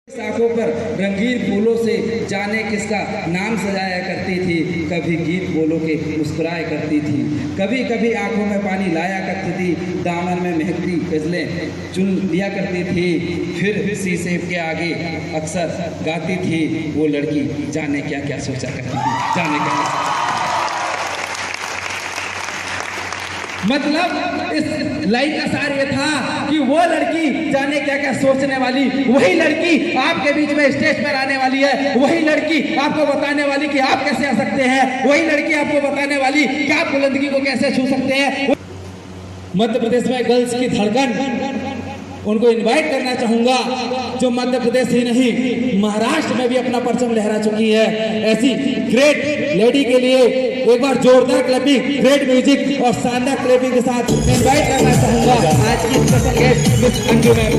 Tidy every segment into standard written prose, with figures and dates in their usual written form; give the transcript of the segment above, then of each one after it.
आंखों पर रंगीन फूलों से जाने किसका नाम सजाया करती थी, कभी गीत बोलों के मुस्कुराया करती थी, कभी कभी आंखों में पानी लाया करती थी, दामन में महकती गजलें चुन लिया करती थी, फिर शीशे के आगे अक्सर गाती थी वो लड़की, जाने क्या क्या सोचा करती थी, जाने क्या। मतलब इस लाइन का सार ये था कि वो लड़की जाने क्या क्या सोचने वाली, वही लड़की आपके बीच में स्टेज पर आने वाली है, वही लड़की आपको बताने वाली कि आप कैसे आ सकते हैं, वही लड़की आपको बताने वाली कि आप बुलंदगी को कैसे छू सकते हैं। मध्य प्रदेश में गर्ल्स की धड़कन, उनको इनवाइट करना चाहूंगा जो मध्य प्रदेश ही नहीं महाराष्ट्र में भी अपना परचम लहरा चुकी है। ऐसी ग्रेट लेडी के लिए एक बार जोरदार क्लैपिंग, ग्रेट म्यूजिक और शानदार क्लैपिंग के साथ इनवाइट करना चाहूंगा आज की special guest miss Anju ma'am.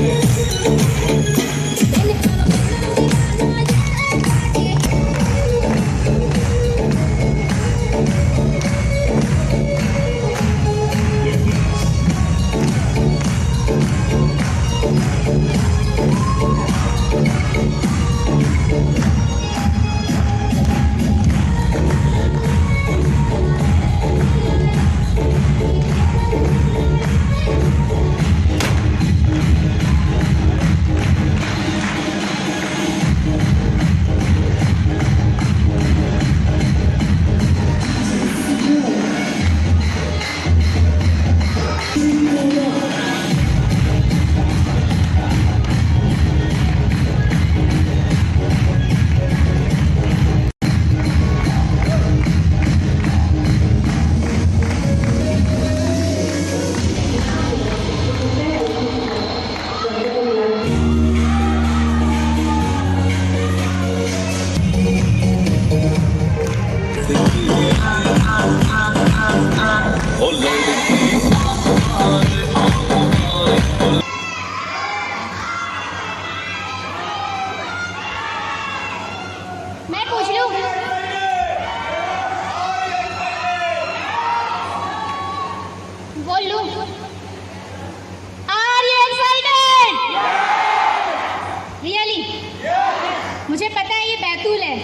मुझे पता है ये बैतूल है,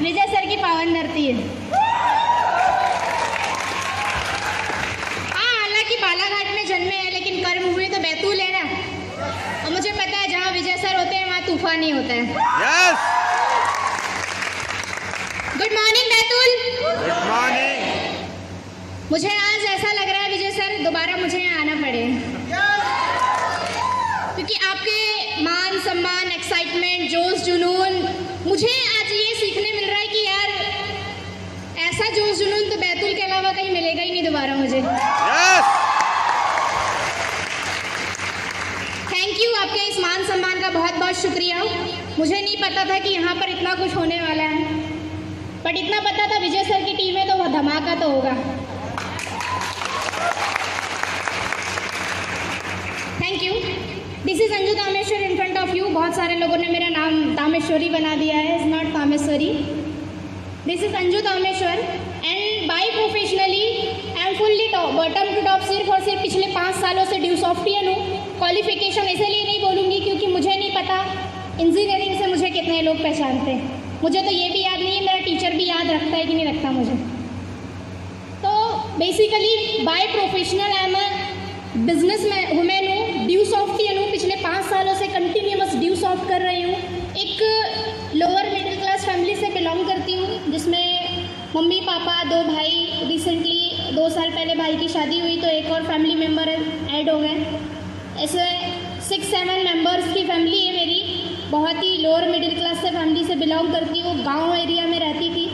विजय सर की पावन धरती है। हाँ, हालांकि बालाघाट में जन्मे हैं लेकिन कर्म हुए तो बैतूल है ना। और मुझे पता है जहाँ विजय सर होते हैं वहाँ तूफान ही होता है। Yes. Good morning Betul. Good morning. मुझे आज ऐसा लग रहा है विजय सर दोबारा मुझे यहाँ आना पड़े, क्योंकि आपके मान सम्मान, एक्साइटमेंट, जोश जुनून, मुझे आज ये सीखने मिल रहा है कि यार ऐसा जोश जुनून तो बैतूल के अलावा कहीं मिलेगा ही नहीं दोबारा मुझे। yes! थैंक यू, आपके इस मान सम्मान का बहुत बहुत शुक्रिया। मुझे नहीं पता था कि यहाँ पर इतना कुछ होने वाला है, बट इतना पता था विजय सर की टीम में तो वह धमाका तो होगा। Thank you. This is Anju Tameshwar in front of you. बहुत सारे लोगों ने मेरा नाम तामेश्वरी बना दिया है, is not Tameshwari, this is Anju Tameshwar. And by professionally I am fully bottom to top, सिर्फ और सिर्फ पिछले 5 सालों से ड्यू सॉफ्टवेयर हूँ। क्वालिफिकेशन इसलिए नहीं बोलूँगी क्योंकि मुझे नहीं पता इंजीनियरिंग से मुझे कितने लोग पहचानते हैं, मुझे तो ये भी याद नहीं है मेरा टीचर भी याद रखता है कि नहीं रखता मुझे। तो basically by professional I am a business women हूँ, ड्यू सॉफ्टवेयर हूँ, पिछले 5 सालों से कंटिन्यूअस ड्यू सॉफ्ट कर रही हूँ। एक लोअर मिडिल क्लास फैमिली से बिलोंग करती हूँ जिसमें मम्मी पापा 2 भाई, रिसेंटली 2 साल पहले भाई की शादी हुई तो एक और फैमिली मेम्बर ऐड हो गए। ऐसे 6-7 मेम्बर्स की फैमिली है मेरी। बहुत ही लोअर मिडिल क्लास से फैमिली से बिलोंग करती हूँ, गाँव एरिया में रहती थी।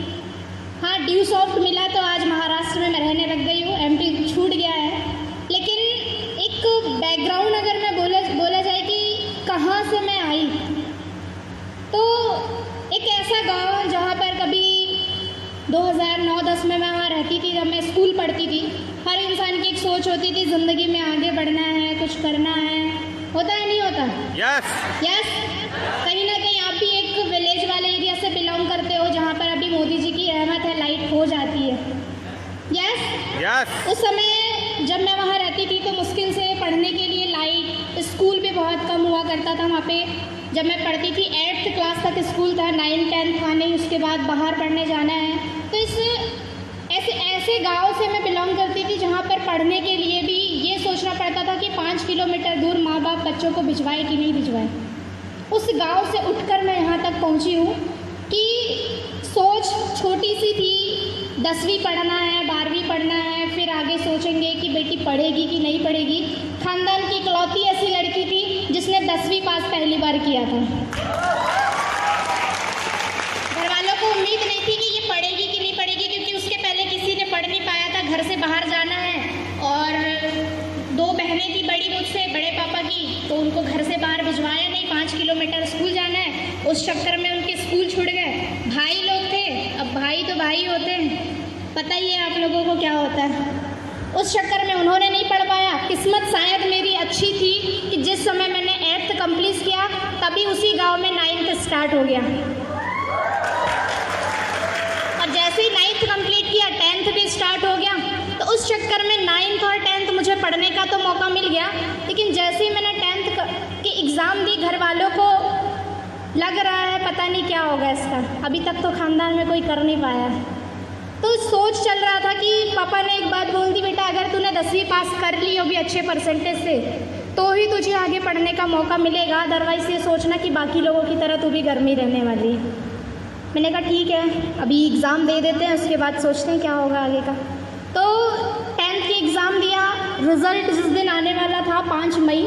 हाँ, ड्यू सॉफ्ट मिला तो आज महाराष्ट्र में मैं रहने लग गई हूँ, एमपी छूट गया है। लेकिन एक बैकग्राउंड अगर मैं बोला जाए कि कहाँ से मैं आई, तो एक ऐसा गांव जहाँ पर कभी 2009-10 में मैं वहाँ रहती थी, जब मैं स्कूल पढ़ती थी। हर इंसान की एक सोच होती थी ज़िंदगी में आगे बढ़ना है, कुछ करना है, होता है नहीं होता? यस। यस। कहीं ना कहीं आप भी एक विलेज वाले एरिया से बिलोंग करते हो जहाँ पर अभी मोदी जी की रहमत है, लाइट हो जाती है। यस। यस। उस समय जब मैं वहाँ रहती थी तो मुश्किल से पढ़ने के लिए लाइट, स्कूल भी बहुत कम हुआ करता था वहाँ पे। जब मैं पढ़ती थी 8th क्लास तक स्कूल था, 9th 10th था नहीं, उसके बाद बाहर पढ़ने जाना है। तो ऐसे गांव से मैं बिलोंग करती थी जहां पर पढ़ने के लिए भी ये सोचना पड़ता था कि 5 किलोमीटर दूर माँ बाप बच्चों को भिजवाए कि नहीं भिजवाए। उस गांव से उठकर मैं यहाँ तक पहुँची हूँ कि सोच छोटी सी थी, 10वीं पढ़ना है, 12वीं पढ़ना है, फिर आगे सोचेंगे कि बेटी पढ़ेगी कि नहीं पढ़ेगी। खानदान की इकलौती ऐसी लड़की थी जिसने 10वीं पास पहली बार किया था। घर वालों को उम्मीद नहीं थी कि ये पढ़ेगी कि नहीं पढ़ेगी, क्योंकि उसके पहले किसी ने पढ़ नहीं पाया था। घर से बाहर जाना है और 2 बहनें थी बड़ी मुझसे, बड़े पापा की, तो उनको घर से बाहर भिजवाया नहीं, 5 किलोमीटर स्कूल जाना है। उस चक्कर में उनके स्कूल छूट गए। भाई लोग थे, अब भाई तो भाई होते हैं, पता ही है आप लोगों को क्या होता है। उस चक्कर में उन्होंने नहीं पढ़ पाया। किस्मत शायद मेरी अच्छी थी कि जिस समय मैंने 8th कंप्लीट किया तभी उसी गांव में 9th स्टार्ट हो गया, और जैसे ही 9th कंप्लीट किया 10th भी स्टार्ट हो गया। तो उस चक्कर में 9th और 10th मुझे पढ़ने का तो मौका मिल गया, लेकिन जैसे ही मैंने 10th की एग्ज़ाम दी घर वालों को लग रहा है पता नहीं क्या होगा इसका, अभी तक तो ख़ानदान में कोई कर नहीं पाया। तो सोच चल रहा था कि पापा ने एक बात बोल दी, बेटा अगर तूने 10वीं पास कर ली हो भी अच्छे परसेंटेज से तो ही तुझे आगे पढ़ने का मौका मिलेगा, अदरवाइज़ ये सोचना कि बाकी लोगों की तरह तू भी घर में रहने वाली है। मैंने कहा ठीक है, अभी एग्ज़ाम दे देते हैं, उसके बाद सोचते हैं क्या होगा आगे का। तो 10th की एग्ज़ाम दिया, रिज़ल्ट जिस दिन आने वाला था 5 मई,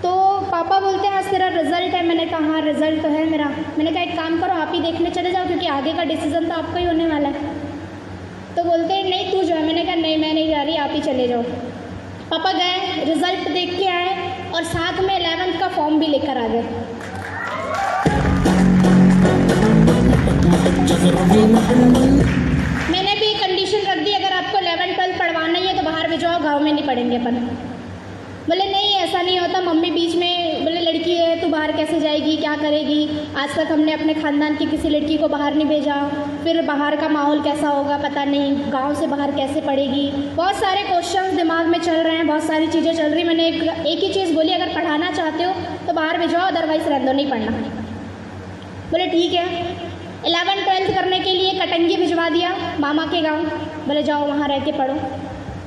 तो पापा बोलते हैं आज तेरा रिज़ल्ट है। मैंने कहा हाँ रिज़ल्ट तो है मेरा। मैंने कहा एक काम करो आप ही देखने चले जाओ, क्योंकि आगे का डिसीज़न तो आपका ही होने वाला है। तो बोलते हैं नहीं तू जो है। मैंने कहा नहीं मैं नहीं जा रही, आप ही चले जाओ। पापा गए, रिज़ल्ट देख के आए और साथ में 11th का फॉर्म भी लेकर आ गए। मैंने भी कंडीशन रख दी, अगर आपको 11th 12th पढ़वाना ही है तो बाहर भिजवाओ, गाँव में नहीं पढ़ेंगे अपन। बोले नहीं ऐसा नहीं होता मम्मी, बीच में बोले लड़की है तू बाहर कैसे जाएगी, क्या करेगी, आज तक हमने अपने ख़ानदान की किसी लड़की को बाहर नहीं भेजा, फिर बाहर का माहौल कैसा होगा पता नहीं, गांव से बाहर कैसे पढ़ेगी। बहुत सारे क्वेश्चंस दिमाग में चल रहे हैं, बहुत सारी चीज़ें चल रही। मैंने एक ही चीज़ बोली, अगर पढ़ाना चाहते हो तो बाहर भेजाओ, अदरवाइज़ रहने दो, नहीं पढ़ना। बोले ठीक है। 11th 12th करने के लिए कटंगी भिजवा दिया मामा के गाँव, बोले जाओ वहाँ रह के पढ़ो।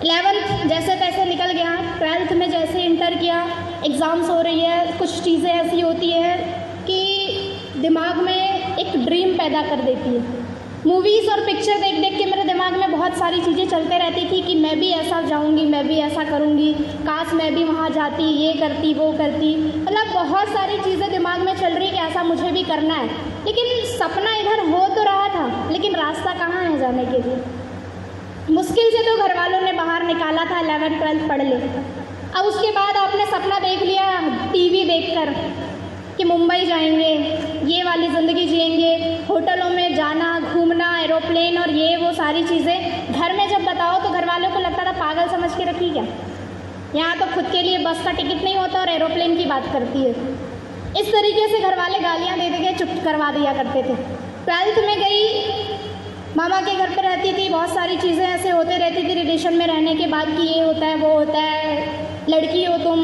11th जैसे तैसे निकल गया। 12th में जैसे इंटर किया, एग्ज़ाम्स हो रही है, कुछ चीज़ें ऐसी होती है कि दिमाग में एक ड्रीम पैदा कर देती है। मूवीज़ और पिक्चर देख देख के मेरे दिमाग में बहुत सारी चीज़ें चलते रहती थी कि मैं भी ऐसा जाऊंगी, मैं भी ऐसा करूंगी, काश मैं भी वहाँ जाती, ये करती वो करती। मतलब बहुत सारी चीज़ें दिमाग में चल रही कि ऐसा मुझे भी करना है, लेकिन सपना इधर हो तो रहा था, लेकिन रास्ता कहाँ है जाने के लिए। मुश्किल से तो घर वालों ने बाहर निकाला था 11th 12th पढ़ ले। अब उसके बाद आपने सपना देख लिया टीवी देखकर कि मुंबई जाएंगे, ये वाली ज़िंदगी जिएंगे, होटलों में जाना, घूमना, एरोप्लेन और ये वो सारी चीज़ें। घर में जब बताओ तो घर वालों को लगता था पागल समझ के रखी क्या, यहाँ तो खुद के लिए बस का टिकट नहीं होता और एरोप्लेन की बात करती है। इस तरीके से घर वाले गालियाँ दे के चुप करवा दिया करते थे। 12th में गई, मामा के घर पे रहती थी, बहुत सारी चीज़ें ऐसे होते रहती थी रिलेशन में रहने के बाद कि ये होता है वो होता है, लड़की हो तुम,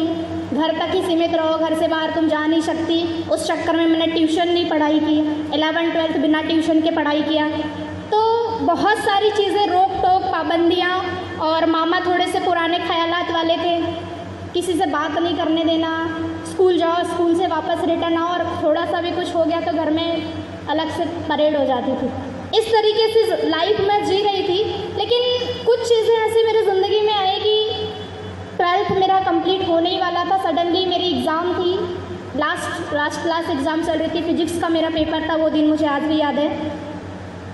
घर तक ही सीमित रहो, घर से बाहर तुम जा नहीं सकती। उस चक्कर में मैंने ट्यूशन नहीं पढ़ाई की, 11th 12th बिना ट्यूशन के पढ़ाई किया। तो बहुत सारी चीज़ें रोक टोक, पाबंदियाँ, और मामा थोड़े से पुराने ख्यालात वाले थे, किसी से बात नहीं करने देना, स्कूल जाओ स्कूल से वापस रिटर्न आओ, और थोड़ा सा भी कुछ हो गया तो घर में अलग से परेड हो जाती थी। इस तरीके से लाइफ में जी रही थी। लेकिन कुछ चीज़ें ऐसी मेरी ज़िंदगी में आई कि 12th मेरा कंप्लीट होने ही वाला था, सडनली मेरी एग्ज़ाम थी, लास्ट क्लास एग्ज़ाम चल रही थी, फिजिक्स का मेरा पेपर था। वो दिन मुझे आज भी याद है,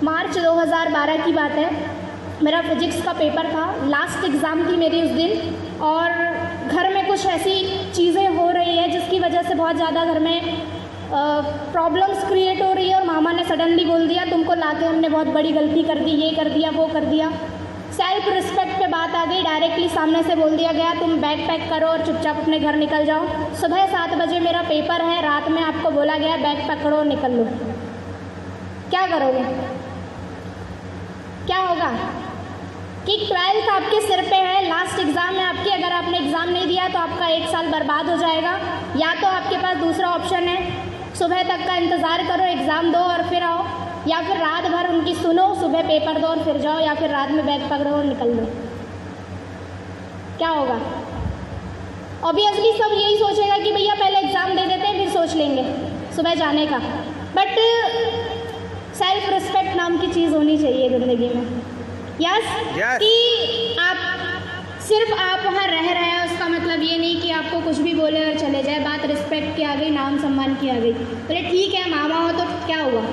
मार्च 2012 की बात है, मेरा फिजिक्स का पेपर था, लास्ट एग्ज़ाम थी मेरी उस दिन। और घर में कुछ ऐसी चीज़ें हो रही है जिसकी वजह से बहुत ज़्यादा घर में प्रॉब्लम्स क्रिएट हो रही है। और मामा ने सडनली बोल दिया तुमको लाके हमने बहुत बड़ी गलती कर दी, ये कर दिया वो कर दिया। सेल्फ रिस्पेक्ट पे बात आ गई, डायरेक्टली सामने से बोल दिया गया तुम बैग पैक करो और चुपचाप अपने घर निकल जाओ। सुबह 7 बजे मेरा पेपर है, रात में आपको बोला गया बैग पकड़ो निकल लो। क्या करोगे, क्या होगा? कि 12th आपके सिर पे है, लास्ट एग्ज़ाम है आपकी, अगर आपने एग्ज़ाम नहीं दिया तो आपका 1 साल बर्बाद हो जाएगा। या तो आपके पास दूसरा ऑप्शन है, सुबह तक का इंतज़ार करो, एग्ज़ाम दो और फिर आओ, या फिर रात भर उनकी सुनो, सुबह पेपर दो और फिर जाओ, या फिर रात में बैग पकड़ो और निकल दो। क्या होगा? ऑब्वियसली सब यही सोचेगा कि भैया पहले एग्ज़ाम दे देते हैं फिर सोच लेंगे सुबह जाने का। बट सेल्फ रिस्पेक्ट नाम की चीज़ होनी चाहिए ज़िंदगी में। यस कि सिर्फ आप वहाँ रह रहे हैं उसका मतलब ये नहीं कि आपको कुछ भी बोले और चले जाए। बात रिस्पेक्ट की आ गई, नाम सम्मान की आ गई, बोले ठीक है मामा हो तो क्या हुआ,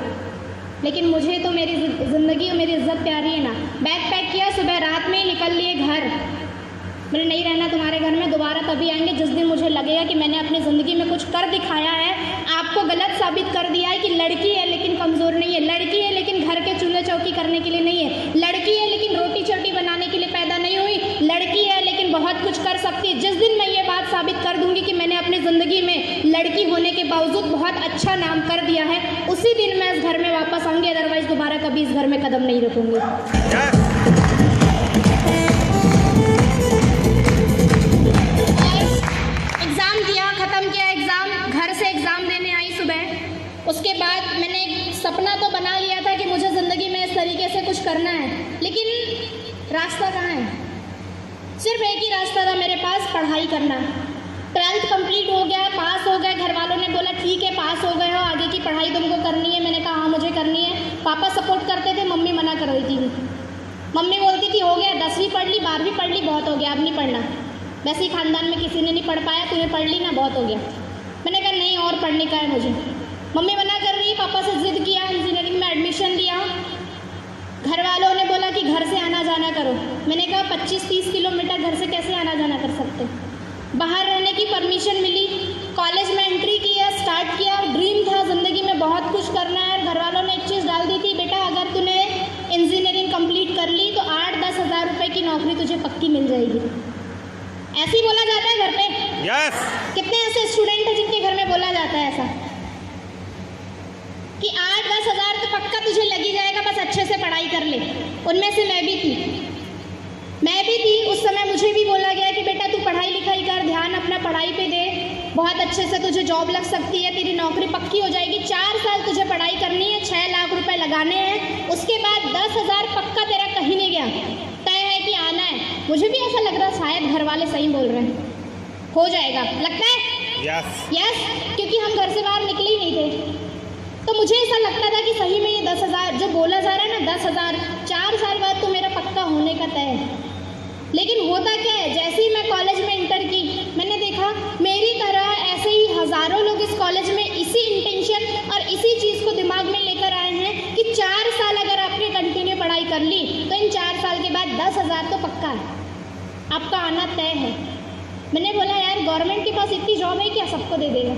लेकिन मुझे तो मेरी ज़िंदगी और मेरी इज्जत प्यारी है ना। बैग पैक किया, सुबह रात में निकल लिए घर, मैंने नहीं रहना तुम्हारे घर में, दोबारा तभी आएंगे जिस दिन मुझे लगेगा कि मैंने अपनी ज़िंदगी में कुछ कर दिखाया है, आपको गलत साबित कर दिया है कि लड़की है लेकिन कमज़ोर नहीं है, लड़की है लेकिन घर के चूल्हे चौकी करने के लिए नहीं है, लड़की है लेकिन रोटी चोटी बनाने के लिए पैदा नहीं हुई, लड़की है लेकिन बहुत कुछ कर सकती है। जिस दिन मैं ये बात साबित कर दूंगी कि मैंने अपनी ज़िंदगी में लड़की होने के बावजूद बहुत अच्छा नाम कर दिया है, उसी दिन मैं इस घर में वापस आऊँगी, अदरवाइज़ दोबारा कभी इस घर में कदम नहीं रखूँगी। उसके बाद मैंने एक सपना तो बना लिया था कि मुझे ज़िंदगी में इस तरीके से कुछ करना है, लेकिन रास्ता कहाँ है? सिर्फ एक ही रास्ता था मेरे पास, पढ़ाई करना। 12th कंप्लीट हो गया, पास हो गए, घर वालों ने बोला ठीक है पास हो गए हो, आगे की पढ़ाई तुमको करनी है। मैंने कहा हाँ मुझे करनी है। पापा सपोर्ट करते थे, मम्मी मना कर रही थी। मम्मी बोलती थी हो गया, 10वीं पढ़ ली, 12वीं पढ़ ली, बहुत हो गया, अब नहीं पढ़ना, वैसे ही खानदान में किसी ने नहीं पढ़ पाया, तुम्हें पढ़ ली ना, बहुत हो गया। मैंने कहा नहीं और पढ़ने का है मुझे। मम्मी मना कर रही, पापा से जिद किया, इंजीनियरिंग में एडमिशन लिया। घर वालों ने बोला कि घर से आना जाना करो। मैंने कहा 25-30 किलोमीटर घर से कैसे आना जाना कर सकते। बाहर रहने की परमिशन मिली, कॉलेज में एंट्री किया, स्टार्ट किया। ड्रीम था ज़िंदगी में बहुत कुछ करना है। घर वालों ने एक चीज़ डाल दी थी, बेटा अगर तूने इंजीनियरिंग कंप्लीट कर ली तो 8-10 हज़ार रुपये की नौकरी तुझे पक्की मिल जाएगी। ऐसे ही बोला जाता है घर पे। यस। कितने ऐसे स्टूडेंट हैं जिनके घर में बोला जाता है ऐसा कि 8-10 हज़ार तो पक्का तुझे लगी जाएगा, बस अच्छे से पढ़ाई कर ले। उनमें से मैं भी थी। उस समय मुझे भी बोला गया कि बेटा तू पढ़ाई लिखाई कर, ध्यान अपना पढ़ाई पे दे, बहुत अच्छे से तुझे जॉब लग सकती है, तेरी नौकरी पक्की हो जाएगी। 4 साल तुझे पढ़ाई करनी है, 6 लाख रुपए लगाने हैं, उसके बाद 10 हज़ार पक्का तेरा कहीं नहीं गया, तय है कि आना है। मुझे भी ऐसा लग रहा शायद घर वाले सही बोल रहे हैं, हो जाएगा, लगता है यस, क्योंकि हम घर से बाहर निकले ही नहीं थे। तो मुझे ऐसा लगता था कि सही में ये 10 हज़ार जो बोला जा रहा है ना, 10 हज़ार 4 साल बाद तो मेरा पक्का होने का तय है। लेकिन होता क्या है, जैसे ही मैं कॉलेज में इंटर की, मैंने देखा मेरी तरह ऐसे ही हज़ारों लोग इस कॉलेज में इसी इंटेंशन और इसी चीज़ को दिमाग में लेकर आए हैं कि 4 साल अगर आपने कंटिन्यू पढ़ाई कर ली तो इन 4 साल के बाद 10 हज़ार तो पक्का है, आपका आना तय है। मैंने बोला यार गवर्नमेंट के पास इतनी जॉब है क्या सबको दे देगा।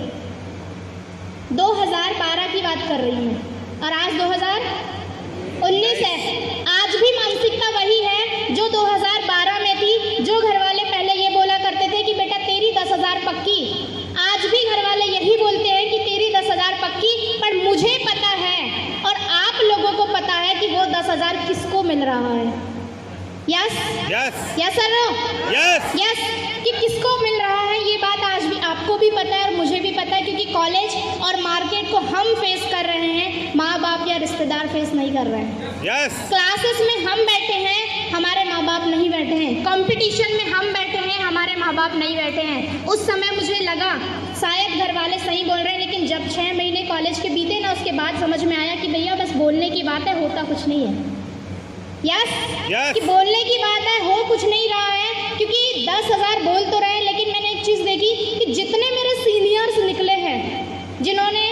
2012 की बात कर रही हूँ मैं, और आज 2019 है। आज भी मानसिकता वही है जो 2012 में थी। जो घर वाले पहले ये बोला करते थे कि बेटा तेरी 10 हज़ार पक्की, आज भी घर वाले यही बोलते हैं कि तेरी 10 हज़ार पक्की। पर मुझे पता है और आप लोगों को पता है कि वो 10 हज़ार किसको मिल रहा है। यस सर, यस कि किसको मिल रहा है, ये बात आज भी आपको भी पता है और मुझे भी पता है, क्योंकि कॉलेज और मार्केट को हम फेस कर रहे हैं, माँ बाप या रिश्तेदार फेस नहीं कर रहे हैं। क्लासेस में हम बैठे हैं, हमारे माँ बाप नहीं बैठे हैं। कंपटीशन में हम बैठे हैं, हमारे माँ बाप नहीं बैठे हैं। उस समय मुझे लगा शायद घर वाले सही बोल रहे हैं, लेकिन जब 6 महीने कॉलेज के बीते ना, उसके बाद समझ में आया कि भैया बस बोलने की बात है, होता कुछ नहीं है। यस कि बोलने की बात है, हो कुछ नहीं रहा है, क्योंकि 10 हज़ार बोल तो रहे हैं, लेकिन मैंने एक चीज़ देखी कि जितने मेरे सीनियर्स निकले हैं, जिन्होंने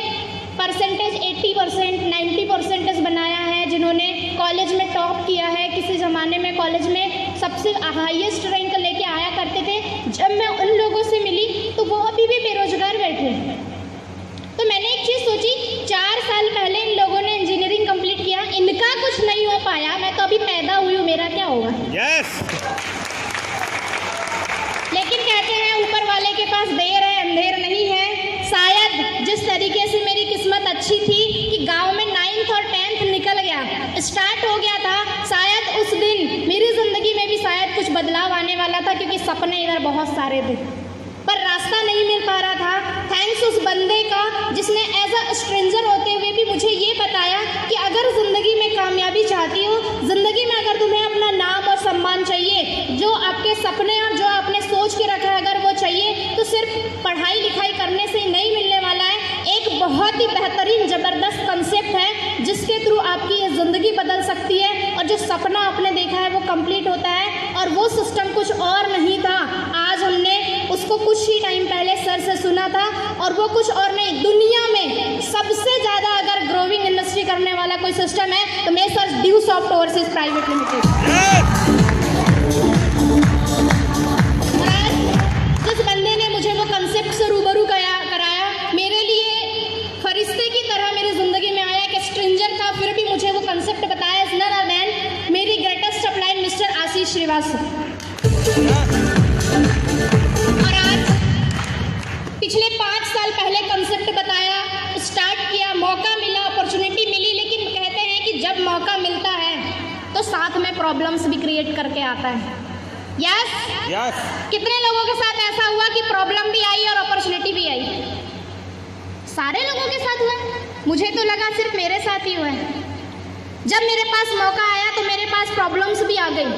परसेंटेज 80%, 90% बनाया है, जिन्होंने कॉलेज में टॉप किया है, किसी ज़माने में कॉलेज में सबसे हाईएस्ट रैंक लेके आया करते थे, जब मैं उन लोगों से मिली तो वो अभी भी बेरोजगार बैठे। तो मैंने एक चीज़ सोची, 4 साल पहले इन लोगों ने इंजीनियरिंग कंप्लीट किया, इनका कुछ नहीं हो पाया, मैं तो अभी पैदा हुई हूँ, मेरा क्या होगा। लेकिन कहते हैं ऊपर वाले के पास देर है अंधेर नहीं है। शायद जिस तरीके से मेरी किस्मत अच्छी थी कि गांव में 9th और 10th निकल गया, स्टार्ट हो गया था, शायद उस दिन मेरी ज़िंदगी बदलाव आने वाला था, क्योंकि सपने इधर बहुत सारे थे पर रास्ता नहीं मिल पा रहा था। थैंक्स उस बंदे का जिसने एज अ स्ट्रेंजर होते हुए भी मुझे ये बताया कि अगर ज़िंदगी में कामयाबी चाहती हो, ज़िंदगी में अगर तुम्हें अपना नाम और सम्मान चाहिए, जो आपके सपने और जो आपने सोच के रखा है अगर वो चाहिए, तो सिर्फ पढ़ाई लिखाई करने से ही नहीं मिलने वाला है। एक बहुत ही बेहतरीन ज़बरदस्त कंसेप्ट है जिसके थ्रू आपकी ये ज़िंदगी बदल सकती है और जो सपना आपने देखा है वो कंप्लीट होता है। और वो सिस्टम कुछ और नहीं था, आज हमने उसको कुछ ही टाइम पहले सर से सुना था, और वो कुछ और नहीं, दुनिया में सबसे ज़्यादा अगर ग्रोविंग इंडस्ट्री करने वाला कोई सिस्टम है तो मैं sir due soft overseas private limited. जिस बंदे ने मुझे वो कंसेप्ट से रूबरू कराया, मेरे लिए फरिश्ते की तरह मेरी ज़िंदगी में आया, एक स्ट्रेंजर था फिर भी मुझे वो कंसेप्ट बताया, इज नन अदर देन मेरी ग्रेटेस्ट अपलाइन मिस्टर आशीष श्रीवास्तव। और आज पिछले 5 साल पहले कंसेप्ट बताया, स्टार्ट किया, मौका मिला, अपॉर्चुनिटी मिली, लेकिन कहते हैं कि जब मौका मिलता है तो साथ में प्रॉब्लम्स भी क्रिएट करके आता है। यस कितने लोगों के साथ ऐसा हुआ कि प्रॉब्लम भी आई और अपॉर्चुनिटी भी आई? सारे लोगों के साथ हुआ? मुझे तो लगा सिर्फ मेरे साथ ही हुआ है। जब मेरे पास मौका आया तो मेरे पास प्रॉब्लम्स भी आ गई।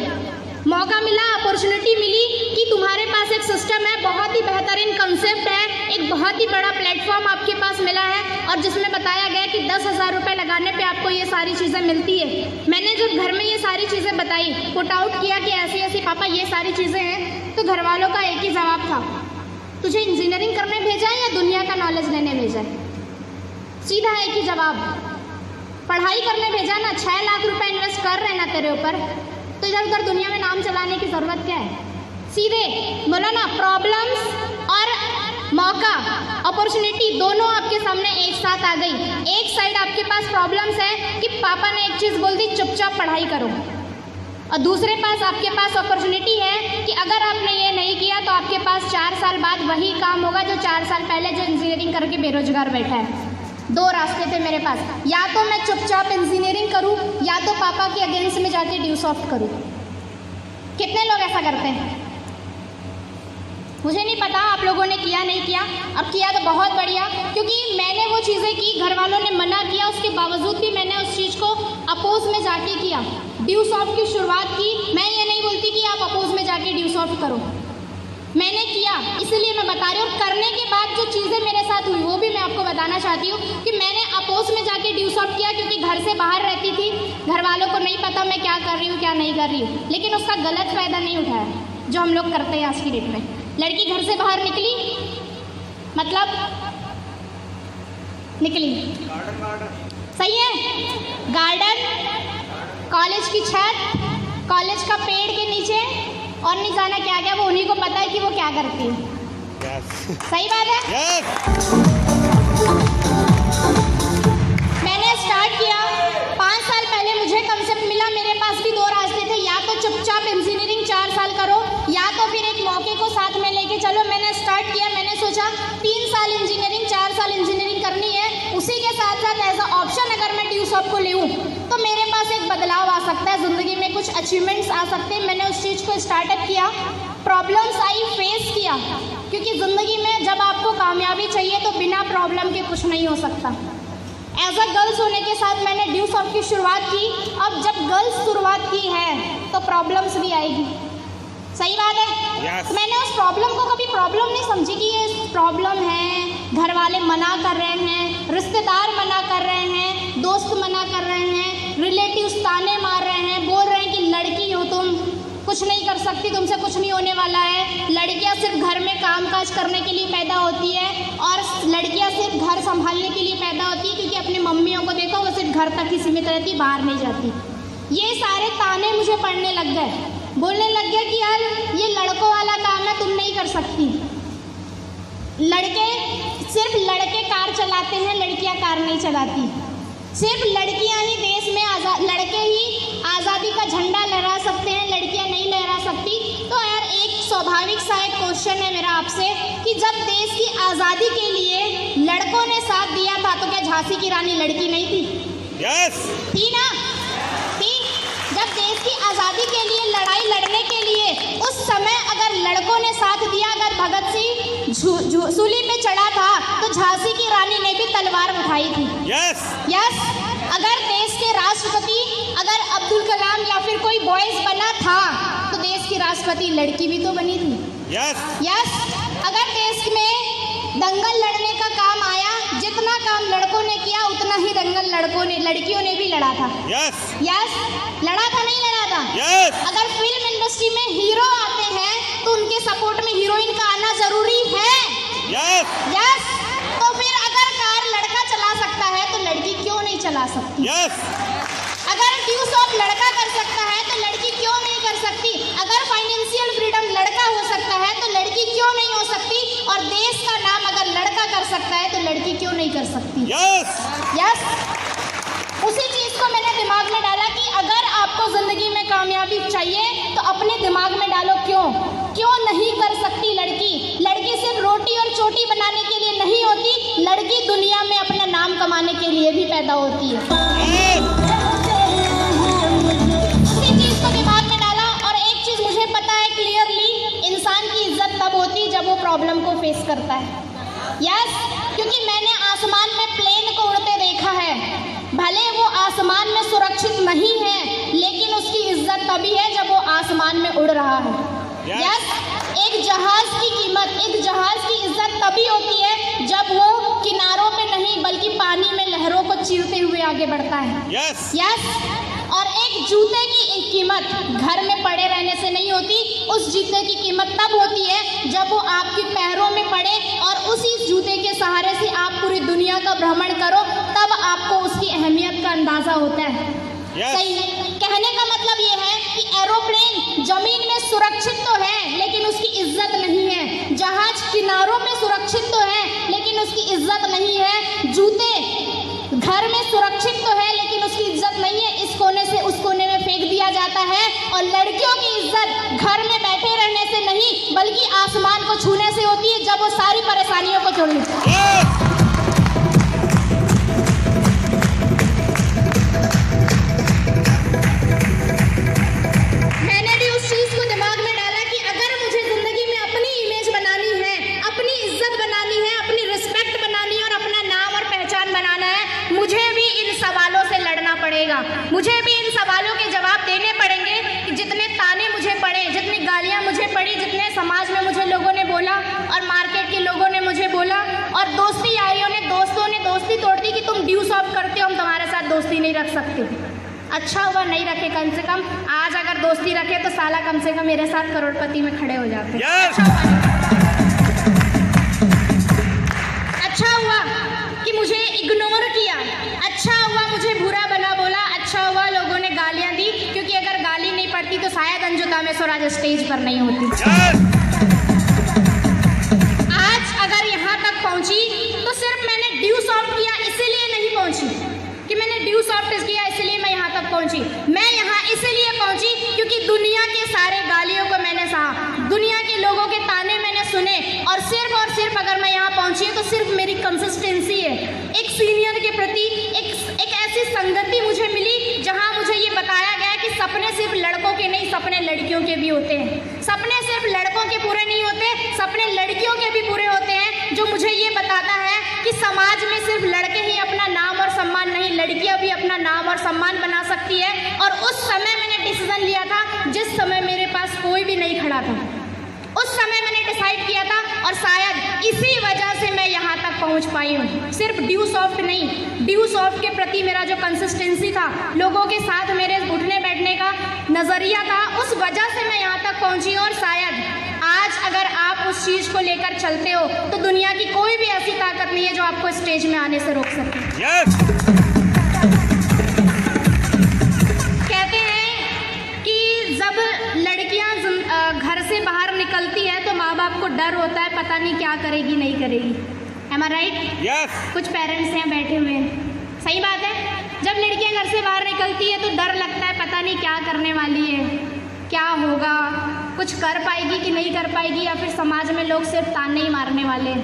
मौका मिला, अपॉर्चुनिटी मिली कि तुम्हारे पास एक सिस्टम है, बहुत ही बेहतरीन कंसेप्ट है, एक बहुत ही बड़ा प्लेटफॉर्म आपके पास मिला है और जिसमें बताया गया कि 10,000 रुपये लगाने पे आपको ये सारी चीज़ें मिलती है। मैंने जब घर में ये सारी चीज़ें बताई, पुट आउट किया कि ऐसी ऐसी पापा ये सारी चीज़ें हैं, तो घर वालों का एक ही जवाब था, तुझे इंजीनियरिंग करने भेजा है या दुनिया का नॉलेज लेने भेजा है? सीधा एक ही जवाब, पढ़ाई करने भेजा ना, 6 लाख रुपए इन्वेस्ट कर रहे ना तेरे ऊपर, तो इधर उधर दुनिया में नाम चलाने की ज़रूरत क्या है? सीधे बोला ना, प्रॉब्लम्स और मौका, अपॉर्चुनिटी दोनों आपके सामने एक साथ आ गई। एक साइड आपके पास प्रॉब्लम्स है कि पापा ने एक चीज़ बोल दी, चुपचाप पढ़ाई करो, और दूसरे पास आपके पास अपॉर्चुनिटी है कि अगर आपने ये नहीं किया तो आपके पास 4 साल बाद वही काम होगा जो 4 साल पहले जो इंजीनियरिंग करके बेरोजगार बैठा है। 2 रास्ते थे मेरे पास, या तो मैं चुपचाप इंजीनियरिंग करूं या तो पापा के अगेंस्ट में जाके ड्यू सॉफ्ट करूं। कितने लोग ऐसा करते हैं? मुझे नहीं पता आप लोगों ने किया नहीं किया, अब किया तो बहुत बढ़िया, क्योंकि मैंने वो चीज़ें की, घर वालों ने मना किया, उसके बावजूद भी मैंने उस चीज़ को अपोज में जाके किया, ड्यू सॉफ्ट की शुरुआत की। मैं ये नहीं बोलती कि आप अपोज में जाके ड्यू सॉफ्ट करो, मैंने किया, इसलिए मैं बता रही हूँ। करने के बाद जो चीज़ें मेरे साथ हुई वो भी मैं आपको बताना चाहती हूँ कि मैंने अपोज में जाके ड्यू सॉफ्ट किया, क्योंकि घर से बाहर रहती थी, घर वालों को नहीं पता मैं क्या कर रही हूँ क्या नहीं कर रही हूँ, लेकिन उसका गलत फ़ायदा नहीं उठाया जो हम लोग करते हैं आज की डेट में। लड़की घर से बाहर निकली, मतलब निकली, सही है, गार्डन, कॉलेज की छत, कॉलेज का पेड़ के नीचे, और नहीं जाना क्या क्या, वो उन्हीं को पता है कि वो क्या करती है। सही बात है। मैंने स्टार्ट किया, 5 साल पहले मुझे कंसेप्ट मिला, मेरे पास भी 2 रास्ते थे, या तो चुपचाप इंजीनियरिंग 4 साल करो या तो फिर एक मौके को साथ में लेके चलो। मैंने स्टार्ट किया, मैंने सोचा 3 साल इंजीनियरिंग 4 साल इंजीनियरिंग करनी है, उसी के साथ साथ एज अ ऑप्शन अगर मैं ड्यू सॉफ्ट को लूँ तो मेरे पास एक बदलाव आ सकता है, ज़िंदगी में कुछ अचीवमेंट्स आ सकते हैं। मैंने उस चीज़ को स्टार्टअप किया, प्रॉब्लम्स आई, फेस किया, क्योंकि ज़िंदगी में जब आपको कामयाबी चाहिए तो बिना प्रॉब्लम के कुछ नहीं हो सकता। एज अ गर्ल्स होने के साथ मैंने ड्यू सॉफ्ट की शुरुआत की। अब जब गर्ल्स शुरुआत की है तो प्रॉब्लम्स भी आएगी, सही बात है। yes. मैंने उस प्रॉब्लम को कभी प्रॉब्लम नहीं समझी कि ये प्रॉब्लम है, घर वाले मना कर रहे हैं, रिश्तेदार मना कर रहे हैं, दोस्त मना कर रहे हैं, रिलेटिव्स ताने मार रहे हैं, बोल रहे हैं कि लड़की हो तुम, कुछ नहीं कर सकती, तुमसे कुछ नहीं होने वाला है। लड़कियां सिर्फ घर में कामकाज करने के लिए पैदा होती है और लड़कियां सिर्फ घर संभालने के लिए पैदा होती है, क्योंकि अपनी मम्मियों को देखो वो सिर्फ घर तक ही सीमित रहती, बाहर नहीं जाती। ये सारे ताने मुझे पड़ने लग गए, बोलने लग गया कि यार ये लड़कों वाला काम है, तुम नहीं कर सकती। सिर्फ लड़के कार चलाते हैं, लड़कियां कार नहीं चलाती। सिर्फ लड़कियां ही देश में लड़के ही आज़ादी का झंडा लहरा सकते हैं, लड़कियां नहीं लहरा सकती। तो यार एक स्वाभाविक सा एक क्वेश्चन है मेरा आपसे कि जब देश की आज़ादी के लिए लड़कों ने साथ दिया था तो क्या झांसी की रानी लड़की नहीं थी? यस। थी ना, थी। जब देश की आज़ादी के लिए लड़ाई लड़ने के लिए उस समय अगर लड़कों ने साथ दिया, अगर भगत सिंह सूली पे चढ़ा था तो झांसी की रानी ने भी तलवार उठाई थी। यस यस, अगर देश के राष्ट्रपति अगर अब्दुल कलाम या फिर कोई बॉयज बना था तो देश की राष्ट्रपति लड़की भी तो बनी थी। यस यस, अगर देश में दंगल लड़ने का काम आया, जितना काम लड़कों ने किया उतना ही दंगल लड़कियों ने भी लड़ा था। यस यस, लड़ा था नहीं लड़ा था? यस अगर फिल्म इंडस्ट्री में हीरो आते हैं तो उनके सपोर्ट में हीरोइन का आना जरूरी है। यस यस, तो फिर अगर कार लड़का चला सकता है तो लड़की क्यों नहीं चला सकती? यस अगर ड्यूस ऑफ लड़का कर सकता है तो लड़की क्यों नहीं कर सकती? अगर फाइनेंशियल फ्रीडम लड़का हो सकता है तो लड़की क्यों नहीं हो सकती? और देश का नाम अगर लड़का कर सकता है तो लड़की क्यों नहीं कर सकती? यस यस, उसी चीज को मैंने दिमाग में डाला कि अगर आपको जिंदगी में कामयाबी चाहिए तो अपने दिमाग में डालो क्यों नहीं कर सकती लड़की? लड़की सिर्फ रोटी और चोटी बनाने के लिए नहीं होती, लड़की दुनिया में अपना नाम कमाने के लिए भी पैदा होती है। उसी चीज को दिमाग में डाला। और एक चीज मुझे पता है क्लियरली, इंसान की इज्जत तब होती जब वो प्रॉब्लम को फेस करता है। यस, क्योंकि मैंने आसमान में प्लेन को उड़ते देखा है, भले वो आसमान में सुरक्षित नहीं है लेकिन उसकी इज्जत तभी है जब वो आसमान में उड़ रहा है। यस, एक जहाज की कीमत, एक जहाज की इज्जत तभी होती है जब वो किनारों पे नहीं बल्कि पानी में लहरों को चीरते हुए आगे बढ़ता है। यस यस, और एक जूते की कीमत घर में पड़े रहने से नहीं होती, उस जूते की कीमत तब होती है जब वो आपके पैरों में पड़े और उसी जूते के सहारे से आप पूरी दुनिया का भ्रमण करो, तब आपको उसकी अहमियत का अंदाजा होता है। सही, कहने का मतलब ये है कि एरोप्लेन जमीन में सुरक्षित तो है लेकिन उसकी इज्जत नहीं है, जहाज किनारों में सुरक्षित तो है लेकिन उसकी इज्जत नहीं है, जूते घर में सुरक्षित तो है लेकिन उसकी इज्जत नहीं है, इस कोने से उस कोने में फेंक दिया जाता है। और लड़कियों की इज्जत घर में बैठे रहने से नहीं बल्कि आसमान को छूने से होती है जब वो सारी परेशानियों को छोड़ लेती है। मैंने भी उस चीज को दिमाग में डाला कि अगर मुझे जिंदगी में अपनी इमेज बनानी है, अपनी इज्जत बनानी है, अपनी रिस्पेक्ट बनानी है और अपना नाम और पहचान बनाना है, मुझे भी इन सवालों से लड़ना पड़ेगा। मुझे भी इन सवालों के जवाब देने पड़ेंगे कि जितने ताने मुझे पड़े, जितनी गालियां मुझे पड़ी, जितने समाज में मुझे लोगों ने बोला और मार्केट के लोगों ने मुझे बोला और दोस्ती यारियों ने, दोस्तों ने दोस्ती तोड़ दी कि तुम ड्यूस ऑफ करते हो, हम तुम्हारे साथ दोस्ती नहीं रख सकते। अच्छा हुआ नहीं रखे, कम से कम आज अगर दोस्ती रखे तो साला कम से कम मेरे साथ करोड़पति में खड़े हो जाते। अच्छा हुआ कि मुझे इग्नोर किया, अच्छा हुआ मुझे बुरा भला बोला, अच्छा हुआ लोगों ने गालियां दी, क्योंकि अगर गाली नहीं पड़ती तो शायद अंजू कामेश्वर आज स्टेज पर नहीं होती। आज अगर यहाँ तक पहुंची तो सिर्फ मैंने ड्यू सॉफ्ट किया इसीलिए नहीं पहुंची कि मैंने ड्यू सॉफ्ट किया इसलिए मैं यहाँ तक पहुंची। मैं यहाँ इसलिए पहुंची क्योंकि दुनिया के सारे गालियों को मैंने सहा, दुनिया के लोगों के ताने मैंने सुने और सिर्फ अगर मैं यहाँ पहुंची तो सिर्फ मेरी कंसिस्टेंसी है। एक सीनियर के प्रति एक ऐसी संगति मुझे मिली जहाँ मुझे ये बताया गया कि सपने सिर्फ लड़कों के नहीं, सपने लड़कियों के भी होते हैं। सपने सिर्फ लड़कों के पूरे नहीं होते, सपने लड़कियों के भी पूरे होते हैं, जो मुझे ये बताता है कि समाज में सिर्फ लड़के ही अपना नाम और सम्मान नहीं, लड़कियां भी अपना नाम और सम्मान बना सकती है। और उस समय मैंने डिसीजन लिया था जिस समय मेरे पास कोई भी नहीं खड़ा था, उस समय मैंने डिसाइड किया था और शायद इसी वजह से मैं यहाँ तक पहुँच पाई हूँ। सिर्फ ड्यू सॉफ्ट नहीं, ड्यू सॉफ्ट के प्रति मेरा जो कंसिस्टेंसी था, लोगों के साथ मेरे उठने बैठने का नज़रिया था, उस वजह से मैं यहाँ तक पहुँची। और शायद आज अगर आप उस चीज़ को लेकर चलते हो तो दुनिया की कोई भी ऐसी ताकत नहीं है जो आपको स्टेज में आने से रोक सके। कहते हैं कि जब लड़कियां घर से बाहर निकलती है तो माँ बाप को डर होता है, पता नहीं क्या करेगी नहीं करेगी। Am I right? कुछ पेरेंट्स यहाँ बैठे हुए हैं, सही बात है। जब लड़कियां घर से बाहर निकलती है तो डर लगता है, पता नहीं क्या करने वाली है, क्या होगा, कुछ कर पाएगी कि नहीं कर पाएगी, या फिर समाज में लोग सिर्फ ताने ही मारने वाले हैं।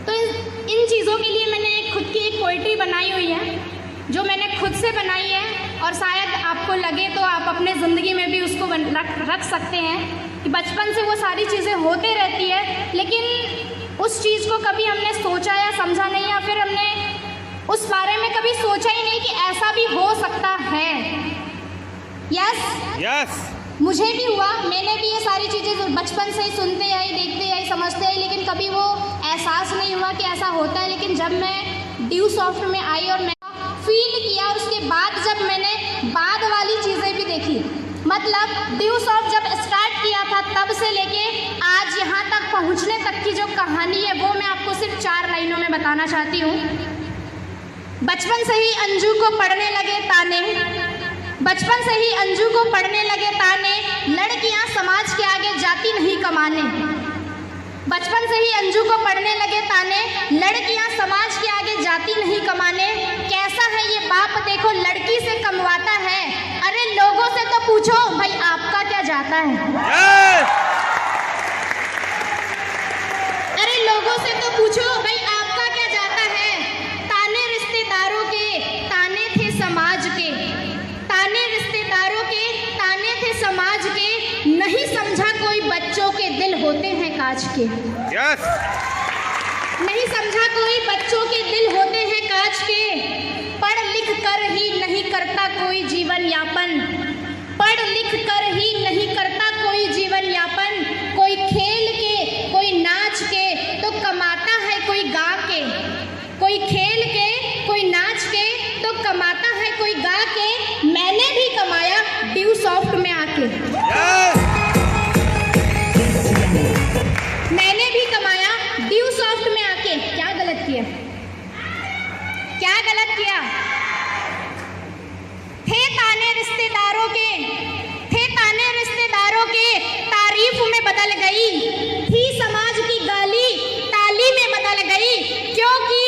तो इन चीज़ों के लिए मैंने खुद की एक पोइट्री बनाई हुई है जो मैंने खुद से बनाई है और शायद आपको लगे तो आप अपने ज़िंदगी में भी उसको रख सकते हैं कि बचपन से वो सारी चीज़ें होते रहती है, लेकिन उस चीज़ को कभी हमने सोचा या समझा नहीं, या फिर हमने उस बारे में कभी सोचा ही नहीं कि ऐसा भी हो सकता है। यस मुझे भी हुआ, मैंने भी ये सारी चीज़ें बचपन से ही सुनते आई, देखते आई, समझते आई, लेकिन कभी वो एहसास नहीं हुआ कि ऐसा होता है। लेकिन जब मैं ड्यू सॉफ्ट में आई और मैं फील किया, और उसके बाद जब मैंने बाद वाली चीज़ें भी देखी, मतलब ड्यू सॉफ्ट जब स्टार्ट किया था तब से लेके आज यहाँ तक पहुँचने तक की जो कहानी है वो मैं आपको सिर्फ 4 लाइनों में बताना चाहती हूँ। बचपन से ही अंजू को पढ़ने लगे ताने, बचपन से ही अंजू को पढ़ने लगे ताने, लड़कियां समाज के आगे जाती नहीं कमाने। बचपन से ही अंजू को पढ़ने लगे ताने, लड़कियां समाज के आगे जाती नहीं कमाने। कैसा है ये बाप देखो लड़की से कमवाता है, अरे लोगों से तो पूछो भाई आपका क्या जाता है। अरे लोगों से तो पूछो भाई आपका क्या जाता है। ताने रिश्तेदारों के, ताने थे समाज के, ताने रिश्तेदारों के, ताने थे समाज के, नहीं समझा कोई बच्चों के दिल होते हैं कांच के। नहीं समझा कोई बच्चों के दिल होते हैं कांच के। पढ़ लिख कर ही नहीं करता कोई जीवन यापन, पढ़ लिख कर ही नहीं करता कोई जीवन यापन। कोई खेल के, कोई नाच के तो कमाता है कोई गा के, कोई खेल के, कोई नाच के तो कमाता है कोई गा के। मैंने भी कमाया ड्यू सॉफ्ट में आके, मैंने भी कमाया ड्यू सॉफ्ट में आके। क्या गलत किया, क्या गलत किया? थे ताने रिश्तेदारों के, थे ताने रिश्तेदारों के, तारीफ में बदल गई। थी समाज की गाली, ताली में बदल गई। क्योंकि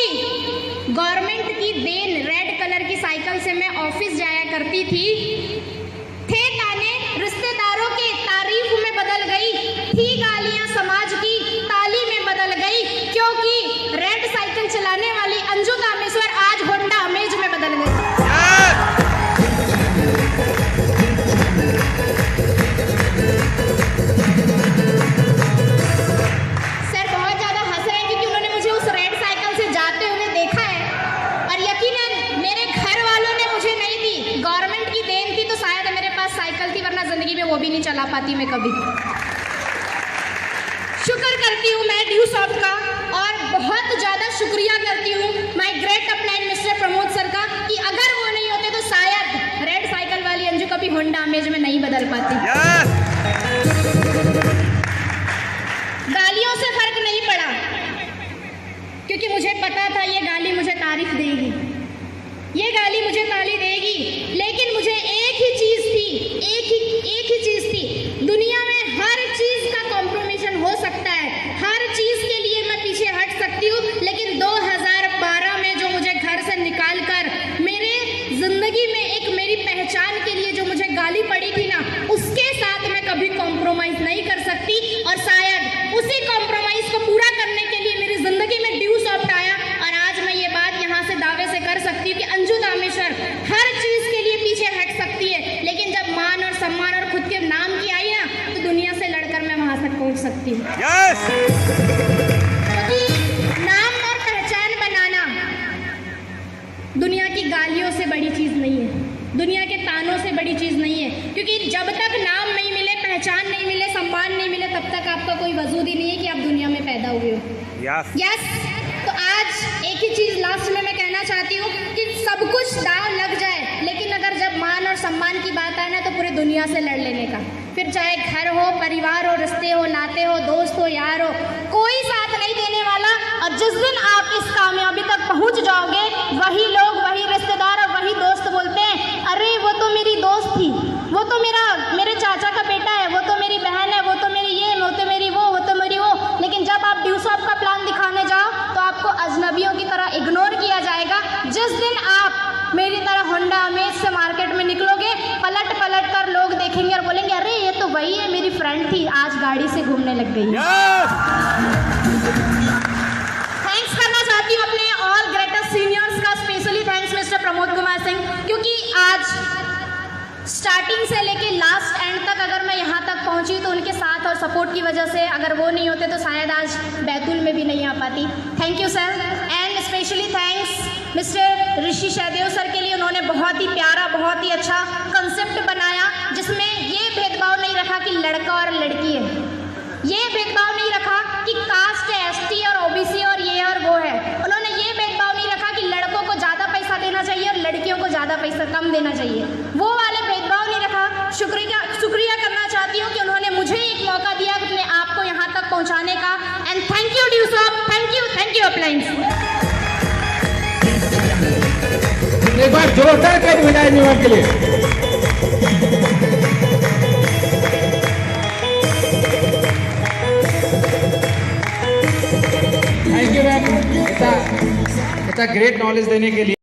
गवर्नमेंट की देन, रेड कलर की साइकिल से मैं ऑफिस जाया करती थी। थे ताने रिश्तेदारों के, तारीफ में बदल गई। थी गालियां समाज की, ताली में बदल गई। क्योंकि रेड साइकिल चलाने वाली अंजू कामेश्वर आज होंडा अमेज में बदल गई। सर बहुत ज़्यादा हंस रहे हैं क्योंकि उन्होंने मुझे उस रेड साइकिल से जाते हुए देखा है, और यकीनन मेरे घर वालों ने मुझे नहीं दी, गवर्नमेंट की देन थी तो शायद मेरे पास साइकिल थी, वरना जिंदगी में वो भी नहीं चला पाती मैं कभी। शुक्र करती हूँ मैं ड्यू सॉफ्ट का, और बहुत ज़्यादा शुक्रिया करती हूँ my great upline mister Pramod sir का, कि अगर वो नहीं होते तो शायद रेड साइकिल वाली अंजू कभी होंडा अमेज में नहीं बदल पाती। गालियों से फर्क नहीं पड़ा, क्योंकि मुझे पता था ये गाली मुझे तारीफ देगी, ये गाली मुझे ताली देगी। लेकिन मुझे एक ही चीज़ थी, एक ही चीज़ थी, दुनिया में हर चीज़ का कॉम्प्रोमिशन हो सकता है, हर चीज़ के लिए मैं पीछे हट सकती हूँ। लेकिन 2012 में जो मुझे घर से निकाल कर मेरे ज़िंदगी में एक मेरी पहचान के लिए जो मुझे गाली पड़ी थी ना, उसके साथ मैं कभी कॉम्प्रोमाइज़ नहीं कर सकती। और शायद उसी कॉम्प्रोमाइज़ को पूरा करने के लिए मेरी ज़िंदगी में ड्यू सॉफ्ट आया, और आज मैं ये बात यहाँ से दावे से कर सकती हूँ कि अंजू कामेश्वर हर चीज़ के लिए पीछे हट सकती है, लेकिन जब मान और सम्मान और खुद के नाम की आई ना, तो दुनिया से लड़कर मैं वहाँ तक पहुँच सकती हूँ। क्योंकि नाम और पहचान बनाना दुनिया की गालियों से बड़ी चीज़ नहीं है, दुनिया के तानों से बड़ी चीज़ नहीं है। क्योंकि जब तक नाम नहीं मिले, पहचान नहीं मिले, सम्मान नहीं मिले, तब तक आपका कोई वजूद ही नहीं है कि आप दुनिया में पैदा हुए हो। यस। तो आज एक ही चीज़ लास्ट में मैं कहना चाहती हूँ कि सब कुछ दाव लग जाए, लेकिन अगर जब मान और सम्मान की बात आए ना, तो पूरी दुनिया से लड़ लेने का। फिर चाहे घर हो, परिवार हो, रिश्ते हो, नाते हो, दोस्त हो, यार हो, कोई साथ नहीं देने वाला। और जिस दिन आप इस कामयाबी तक पहुँच जाओगे, वही लोग, वही रिश्तेदार और वही दोस्त बोलते हैं, अरे वो तो मेरी दोस्त थी, वो तो मेरे चाचा का बेटा है, वो तो मेरी बहन है, वो तो मेरी ये, वो तो मेरी वो तो मेरी वो। लेकिन जब आप ड्यू सॉफ्ट का प्लान दिखाने जाओ तो आपको अजनबियों की तरह इग्नोर किया जाएगा। जिस दिन आप मेरी तरह होंडा अमेज से मार्केट में निकलोगे, पलट कर लोग देखेंगे और बोलेंगे, अरे ये तो वही है, मेरी फ्रेंड थी, आज गाड़ी से घूमने लग गई। थैंक्स करना चाहती हूँ अपने ऑल ग्रेटेस्ट सीनियर्स का, specially thanks mister Pramod Kumar Singh, क्योंकि आज हूँ तो उनके साथ और सपोर्ट की वजह से, अगर वो नहीं होते तो शायद आज बैतूल में भी नहीं आ पाती। Thank you sir, and specially thanks mister Rishi Sahdev sir के लिए। उन्होंने बहुत ही प्यारा, बहुत ही अच्छा कंसेप्ट बनाया जिसमें ये भेदभाव नहीं रखा कि लड़का और लड़की है, ये भेदभाव नहीं रखा कि कास्ट है, एसटी और ओबीसी और ये और वो है। उन्होंने ये भेदभाव नहीं रखा कि लड़कों को ज़्यादा पैसा देना चाहिए और लड़कियों को ज़्यादा पैसा कम देना चाहिए, वो वाले भेदभाव नहीं रखा। शुक्रिया करना चाहती हूँ कि उन्होंने मुझे एक मौका दिया अपने आप को यहाँ तक पहुँचाने का। एंड थैंक यू ड्यूसॉप, थैंक यू अपलाइंस। एक बार जोरदार ताली बजाएं निवार के लिए। थैंक यू मैम, इतना ग्रेट नॉलेज देने के लिए।